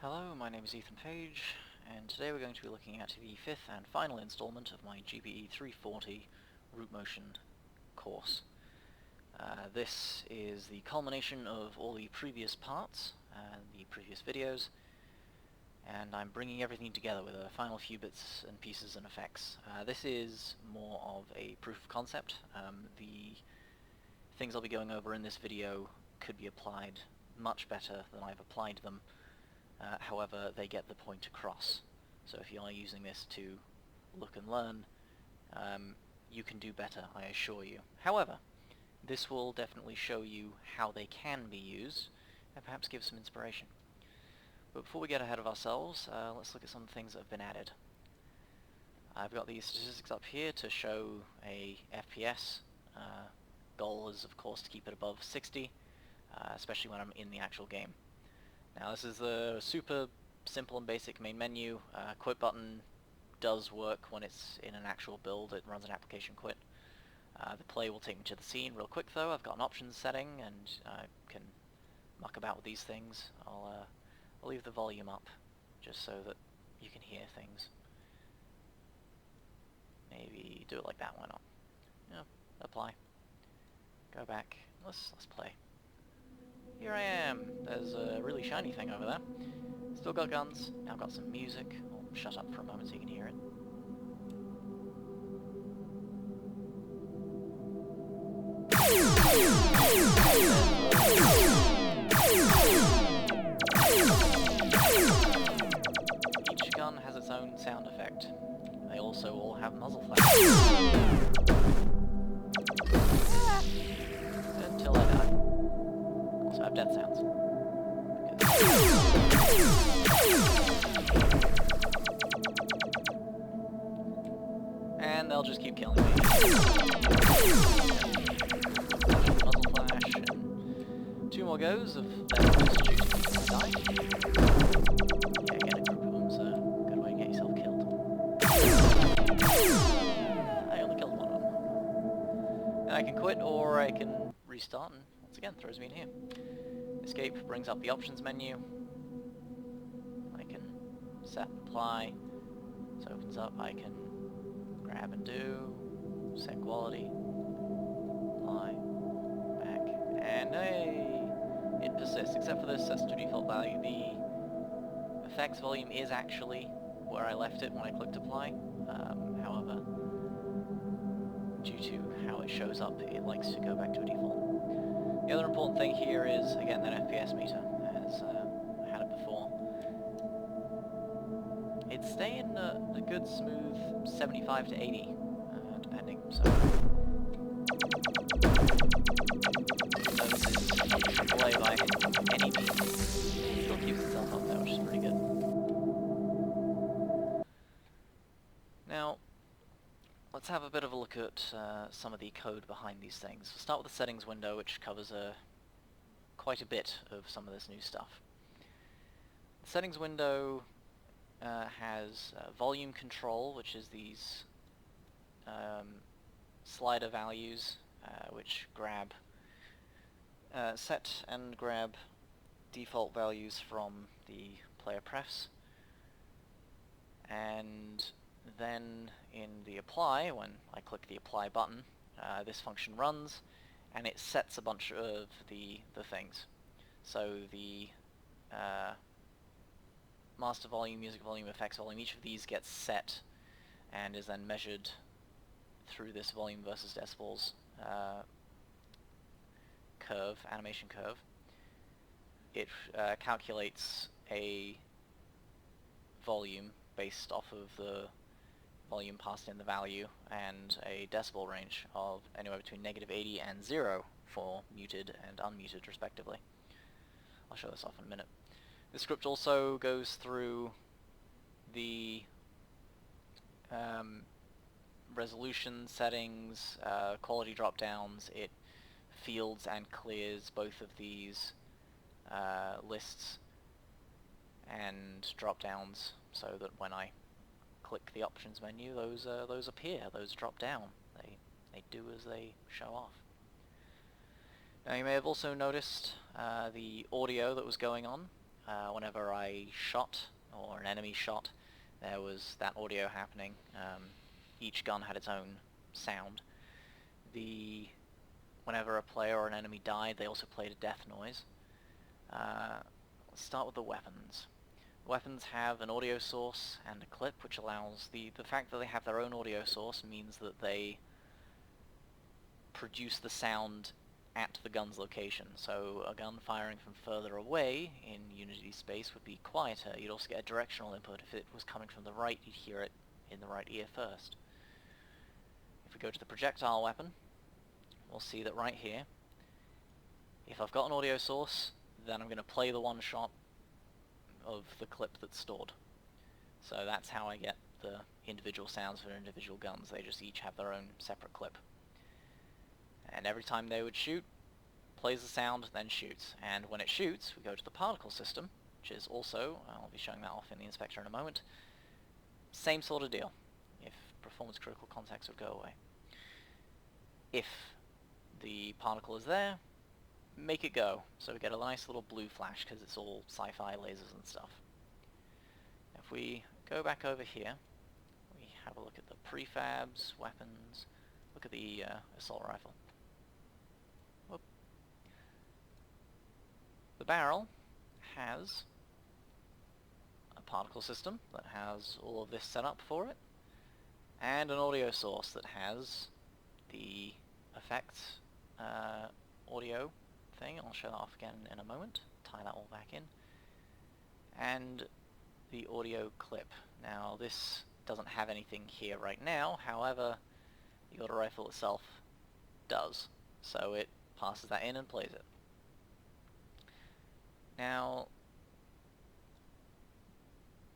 Hello, my name is Ethan Page, and today we're going to be looking at the fifth and final installment of my GPE340 root motion course. This is the culmination of all the previous parts, the previous videos, and I'm bringing everything together with a final few bits and pieces and effects. This is more of a proof of concept. The things I'll be going over in this video could be applied much better than I've applied them. However, they get the point across. So if you are using this to look and learn, you can do better, I assure you. However, this will definitely show you how they can be used, and perhaps give some inspiration. But before we get ahead of ourselves, let's look at some things that have been added. I've got these statistics up here to show a FPS. Goal is, of course, to keep it above 60, especially when I'm in the actual game. Now this is the super simple and basic main menu. Quit button does work when it's in an actual build. It runs an application quit. The play will take me to the scene real quick though. I've got an options setting and I can muck about with these things. I'll leave the volume up just so that you can hear things. Maybe do it like that, why not? Yeah, apply. Go back. Let's play. Here I am. There's a really shiny thing over there. Still got guns. Now got some music. I'll shut up for a moment so you can hear it. Each gun has its own sound effect. They also all have muzzle flaps. Until I die. Also have death sounds. And they'll just keep killing me. Muzzle flash, and 2 more goes of them just shooting me until I die. Yeah, again, a group of them's a good way to get yourself killed. I only killed one of them. And I can quit, or I can restart, and once again throws me in here. Escape brings up the options menu. I can set and apply. So it opens up, I can grab and do, set quality, apply, back, and hey! It persists, except for this sets to default value. The effects volume is actually where I left it when I clicked apply. However, due to how it shows up, it likes to go back to a default. The other important thing here is, again, that FPS meter, as I had it before. It's staying a good smooth 75 to 80, depending, so... Even though this is not AAA by any means, it still keeps itself up there, which is pretty good. Now, let's have a bit of a look at some of the code behind these things. We'll start with the settings window, which covers quite a bit of some of this new stuff. The settings window has volume control, which is these slider values, which set and grab default values from the player prefs, and then in the apply, when I click the apply button, this function runs and it sets a bunch of the things. So the master volume, music volume, effects volume, each of these gets set and is then measured through this volume versus decibels curve, animation curve. It calculates a volume based off of the volume passed in the value and a decibel range of anywhere between -80 and 0 for muted and unmuted respectively. I'll show this off in a minute. The script also goes through the resolution settings, quality drop-downs. It fields and clears both of these lists and drop-downs so that when I click the options menu, those appear, those drop down. They do as they show off. Now you may have also noticed the audio that was going on. whenever I shot, or an enemy shot, there was that audio happening. Each gun had its own sound. Whenever a player or an enemy died, they also played a death noise. Let's start with the weapons. Weapons have an audio source and a clip, which allows the fact that they have their own audio source means that they produce the sound at the gun's location. So a gun firing from further away in Unity space would be quieter. You'd also get a directional input. If it was coming from the right, you'd hear it in the right ear first. If we go to the projectile weapon, we'll see that right here, if I've got an audio source, then I'm going to play the one shot of the clip that's stored. So that's how I get the individual sounds for individual guns. They just each have their own separate clip. And every time they would shoot, plays the sound, then shoots. And when it shoots, we go to the particle system, which is also, I'll be showing that off in the inspector in a moment, same sort of deal. If performance critical contacts would go away. If the particle is there, make it go. So we get a nice little blue flash because it's all sci-fi lasers and stuff. If we go back over here, we have a look at the prefabs, weapons, look at the assault rifle. Whoop. The barrel has a particle system that has all of this set up for it, and an audio source that has the effects audio thing. I'll show that off again in a moment, tie that all back in, and the audio clip. Now this doesn't have anything here right now, however the auto rifle itself does, so it passes that in and plays it. Now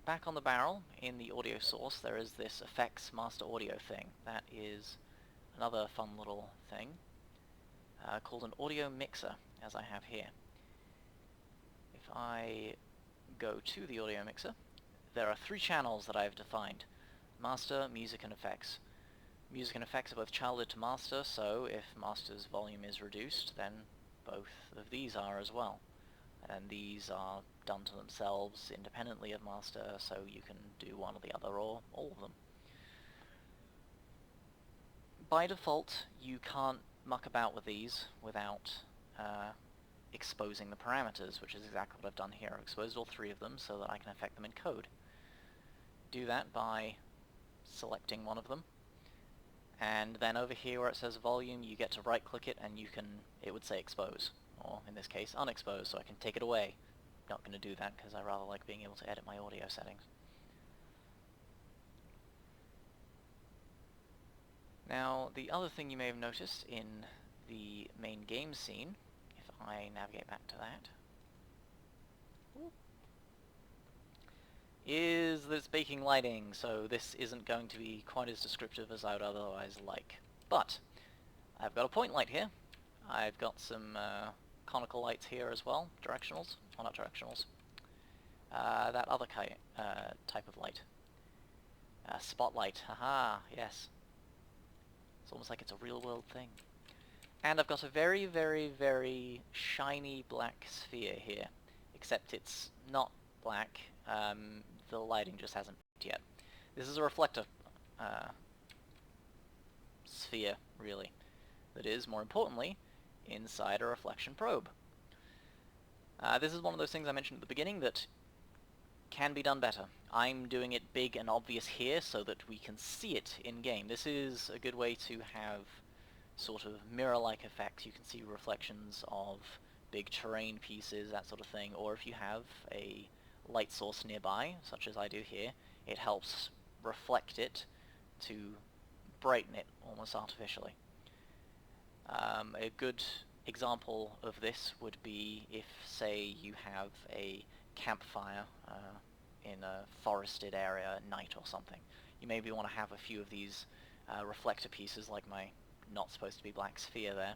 back on the barrel, in the audio source, there is this effects master audio thing. That is another fun little thing called an audio mixer, as I have here. If I go to the audio mixer, there are 3 channels that I have defined: master, music, and effects. Music and effects are both childed to master, so if master's volume is reduced, then both of these are as well. And these are done to themselves independently of master, so you can do one or the other, or all of them. By default, you can't muck about with these without exposing the parameters, which is exactly what I've done here. I've exposed all 3 of them so that I can affect them in code. Do that by selecting one of them, and then over here where it says volume, you get to right click it and it would say expose, or in this case unexpose, so I can take it away. Not going to do that because I rather like being able to edit my audio settings. Now the other thing you may have noticed in the main game scene, if I navigate back to that, is that it's baking lighting, so this isn't going to be quite as descriptive as I would otherwise like. But I've got a point light here. I've got some conical lights here as well, directionals, well not directionals, that other type of light. Spotlight, haha, yes. It's almost like it's a real world thing. And I've got a very, very, very shiny black sphere here, except it's not black. The lighting just hasn't peaked yet. This is a reflector sphere, really, that is, more importantly, inside a reflection probe. This is one of those things I mentioned at the beginning that can be done better. I'm doing it big and obvious here so that we can see it in-game. This is a good way to have sort of mirror-like effects. You can see reflections of big terrain pieces, that sort of thing, or if you have a light source nearby, such as I do here, it helps reflect it to brighten it almost artificially. A good example of this would be if, say, you have a campfire in a forested area at night or something. You maybe want to have a few of these reflector pieces, like my not supposed to be black sphere there.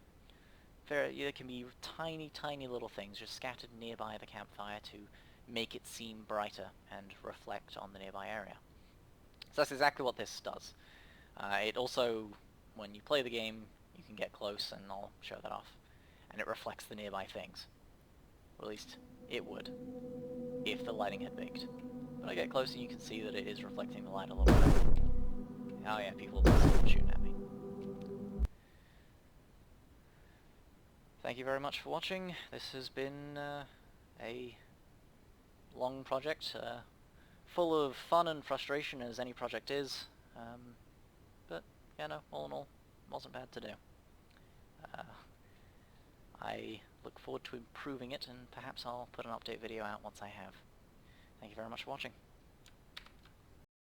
There can be tiny, tiny little things just scattered nearby the campfire to make it seem brighter and reflect on the nearby area. So that's exactly what this does. It also, when you play the game, you can get close, and I'll show that off, and it reflects the nearby things. Or at least, it would. if the lighting had baked. When I get closer you can see that it is reflecting the light a little bit. Oh yeah, people are still shooting at me. Thank you very much for watching. This has been a long project, full of fun and frustration as any project is, but yeah, no, all in all, wasn't bad to do. I look forward to improving it, and perhaps I'll put an update video out once I have. Thank you very much for watching.